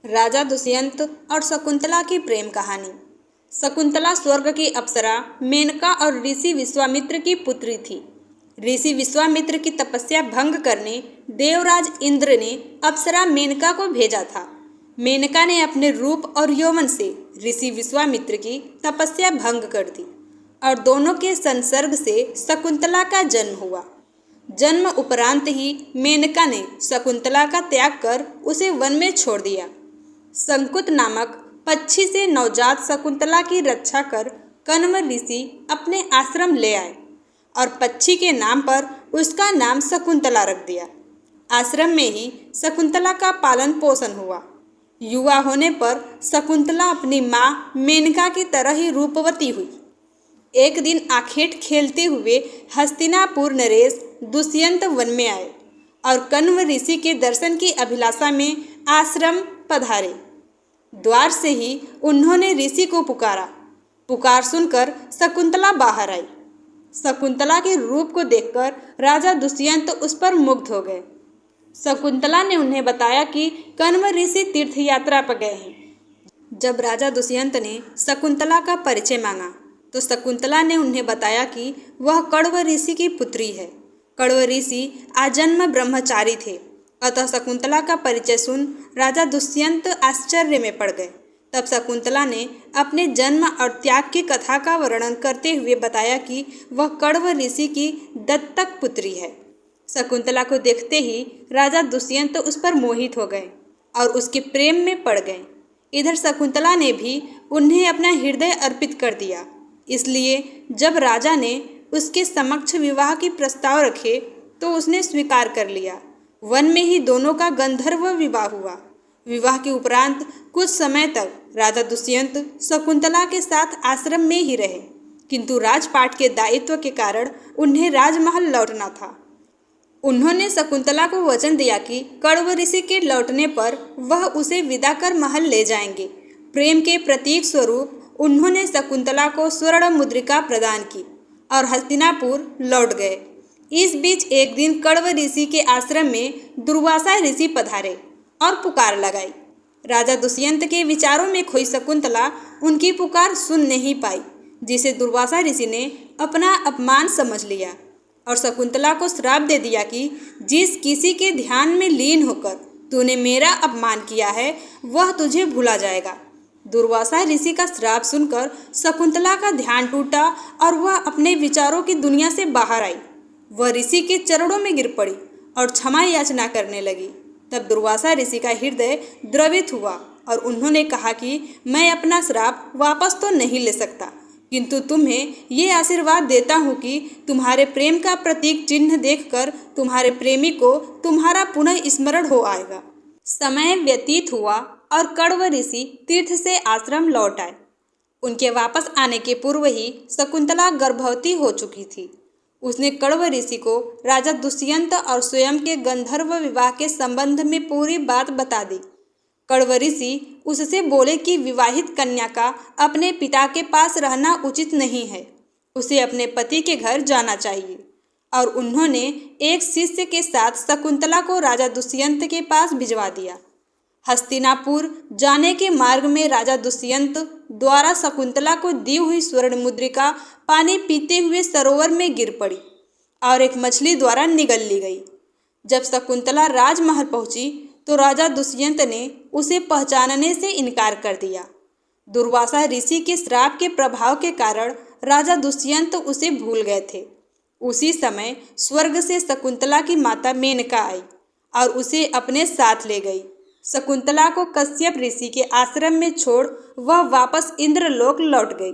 राजा दुष्यंत और शकुंतला की प्रेम कहानी। शकुंतला स्वर्ग की अप्सरा मेनका और ऋषि विश्वामित्र की पुत्री थी। ऋषि विश्वामित्र की तपस्या भंग करने देवराज इंद्र ने अप्सरा मेनका को भेजा था। मेनका ने अपने रूप और यौवन से ऋषि विश्वामित्र की तपस्या भंग कर दी और दोनों के संसर्ग से शकुंतला का जन्म हुआ। जन्म उपरांत ही मेनका ने शकुंतला का त्याग कर उसे वन में छोड़ दिया। शंकुत नामक पक्षी से नवजात शकुंतला की रक्षा कर कण्व ऋषि अपने आश्रम ले आए और पक्षी के नाम पर उसका नाम शकुंतला रख दिया। आश्रम में ही शकुंतला का पालन पोषण हुआ। युवा होने पर शकुंतला अपनी माँ मेनका की तरह ही रूपवती हुई। एक दिन आखेट खेलते हुए हस्तिनापुर नरेश दुष्यंत वन में आए और कण्व ऋषि के दर्शन की अभिलाषा में आश्रम पधारे। द्वार से ही उन्होंने ऋषि को पुकारा। पुकार सुनकर शकुंतला बाहर आई। शकुंतला के रूप को देखकर राजा दुष्यंत उस पर मुग्ध हो गए। शकुंतला ने उन्हें बताया कि कण्व ऋषि तीर्थ यात्रा पर गए हैं। जब राजा दुष्यंत ने शकुंतला का परिचय मांगा तो शकुंतला ने उन्हें बताया कि वह कण्व ऋषि की पुत्री है। कण्व ऋषि आजन्म ब्रह्मचारी थे। अतः शकुंतला का परिचय सुन राजा दुष्यंत आश्चर्य में पड़ गए। तब शकुंतला ने अपने जन्म और त्याग की कथा का वर्णन करते हुए बताया कि वह कण्व ऋषि की दत्तक पुत्री है। शकुंतला को देखते ही राजा दुष्यंत उस पर मोहित हो गए और उसके प्रेम में पड़ गए। इधर शकुंतला ने भी उन्हें अपना हृदय अर्पित कर दिया। इसलिए जब राजा ने उसके समक्ष विवाह की प्रस्ताव रखे तो उसने स्वीकार कर लिया। वन में ही दोनों का गंधर्व विवाह हुआ। विवाह के उपरांत कुछ समय तक राजा दुष्यंत शकुंतला के साथ आश्रम में ही रहे, किंतु राजपाट के दायित्व के कारण उन्हें राजमहल लौटना था। उन्होंने शकुंतला को वचन दिया कि कण्व ऋषि के लौटने पर वह उसे विदा कर महल ले जाएंगे। प्रेम के प्रतीक स्वरूप उन्होंने शकुंतला को स्वर्ण मुद्रिका प्रदान की और हस्तिनापुर लौट गए। इस बीच एक दिन कण्व ऋषि के आश्रम में दुर्वासा ऋषि पधारे और पुकार लगाई। राजा दुष्यंत के विचारों में खोई शकुंतला उनकी पुकार सुन नहीं पाई, जिसे दुर्वासा ऋषि ने अपना अपमान समझ लिया और शकुंतला को श्राप दे दिया कि जिस किसी के ध्यान में लीन होकर तूने मेरा अपमान किया है वह तुझे भुला जाएगा। दुर्वासा ऋषि का श्राप सुनकर शकुंतला का ध्यान टूटा और वह अपने विचारों की दुनिया से बाहर आई। वह ऋषि के चरणों में गिर पड़ी और क्षमा याचना करने लगी। तब दुर्वासा ऋषि का हृदय द्रवित हुआ और उन्होंने कहा कि मैं अपना श्राप वापस तो नहीं ले सकता, किंतु तुम्हें ये आशीर्वाद देता हूँ कि तुम्हारे प्रेम का प्रतीक चिन्ह देखकर तुम्हारे प्रेमी को तुम्हारा पुनः स्मरण हो आएगा। समय व्यतीत हुआ और कण्व ऋषि तीर्थ से आश्रम लौट आए। उनके वापस आने के पूर्व ही शकुंतला गर्भवती हो चुकी थी। उसने कण्व ऋषि को राजा दुष्यंत और स्वयं के गंधर्व विवाह के संबंध में पूरी बात बता दी। कण्व ऋषि उससे बोले कि विवाहित कन्या का अपने पिता के पास रहना उचित नहीं है, उसे अपने पति के घर जाना चाहिए। और उन्होंने एक शिष्य के साथ शकुंतला को राजा दुष्यंत के पास भिजवा दिया। हस्तिनापुर जाने के मार्ग में राजा दुष्यंत द्वारा शकुंतला को दी हुई स्वर्ण मुद्रिका पानी पीते हुए सरोवर में गिर पड़ी और एक मछली द्वारा निगल ली गई। जब शकुंतला राजमहल पहुंची तो राजा दुष्यंत ने उसे पहचानने से इनकार कर दिया। दुर्वासा ऋषि के श्राप के प्रभाव के कारण राजा दुष्यंत उसे भूल गए थे। उसी समय स्वर्ग से शकुंतला की माता मेनका आई और उसे अपने साथ ले गई। शकुंतला को कश्यप ऋषि के आश्रम में छोड़ वह वापस इंद्रलोक लौट गई।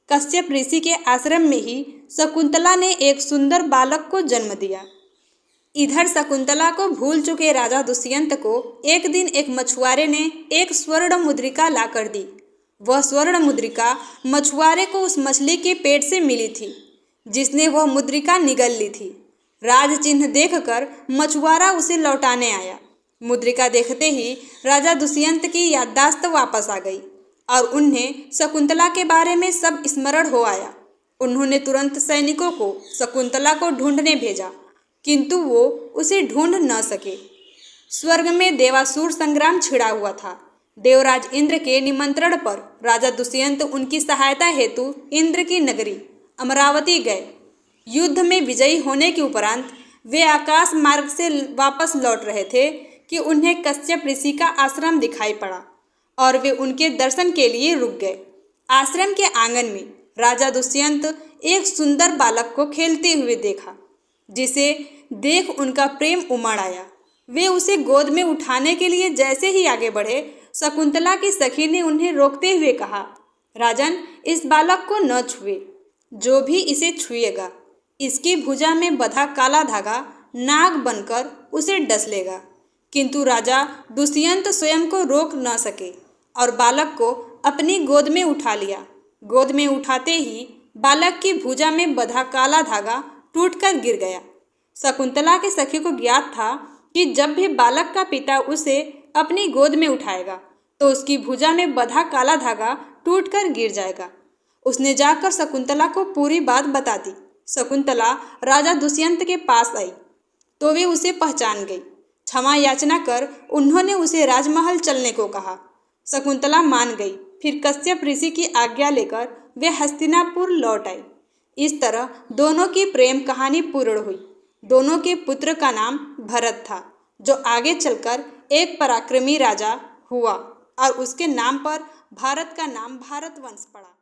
कश्यप ऋषि के आश्रम में ही शकुंतला ने एक सुंदर बालक को जन्म दिया। इधर शकुंतला को भूल चुके राजा दुष्यंत को एक दिन एक मछुआरे ने एक स्वर्ण मुद्रिका ला कर दी। वह स्वर्ण मुद्रिका मछुआरे को उस मछली के पेट से मिली थी जिसने वह मुद्रिका निगल ली थी। राज चिन्ह देखकर मछुआरा उसे लौटाने आया। मुद्रिका देखते ही राजा दुष्यंत की याददाश्त वापस आ गई और उन्हें शकुंतला के बारे में सब स्मरण हो आया। उन्होंने तुरंत सैनिकों को शकुंतला को ढूंढने भेजा, किंतु वो उसे ढूंढ न सके। स्वर्ग में देवासुर संग्राम छिड़ा हुआ था। देवराज इंद्र के निमंत्रण पर राजा दुष्यंत उनकी सहायता हेतु इंद्र की नगरी अमरावती गए। युद्ध में विजयी होने के उपरांत वे आकाश मार्ग से वापस लौट रहे थे कि उन्हें कश्यप ऋषि का आश्रम दिखाई पड़ा और वे उनके दर्शन के लिए रुक गए। आश्रम के आंगन में राजा दुष्यंत एक सुंदर बालक को खेलते हुए देखा, जिसे देख उनका प्रेम उमड़ आया। वे उसे गोद में उठाने के लिए जैसे ही आगे बढ़े, शकुंतला की सखी ने उन्हें रोकते हुए कहा, राजन, इस बालक को न छुए। जो भी इसे छुएगा, इसकी भुजा में बंधा काला धागा नाग बनकर उसे डस लेगा। किंतु राजा दुष्यंत स्वयं को रोक न सके और बालक को अपनी गोद में उठा लिया। गोद में उठाते ही बालक की भुजा में बंधा काला धागा टूटकर गिर गया। शकुंतला के सखी को ज्ञात था कि जब भी बालक का पिता उसे अपनी गोद में उठाएगा तो उसकी भुजा में बंधा काला धागा टूटकर गिर जाएगा। उसने जाकर शकुंतला को पूरी बात बता दी। शकुंतला राजा दुष्यंत के पास आई तो वे उसे पहचान गई। क्षमा याचना कर उन्होंने उसे राजमहल चलने को कहा। शकुंतला मान गई। फिर कश्यप ऋषि की आज्ञा लेकर वे हस्तिनापुर लौट आई। इस तरह दोनों की प्रेम कहानी पूर्ण हुई। दोनों के पुत्र का नाम भरत था, जो आगे चलकर एक पराक्रमी राजा हुआ और उसके नाम पर भारत का नाम भारतवंश पड़ा।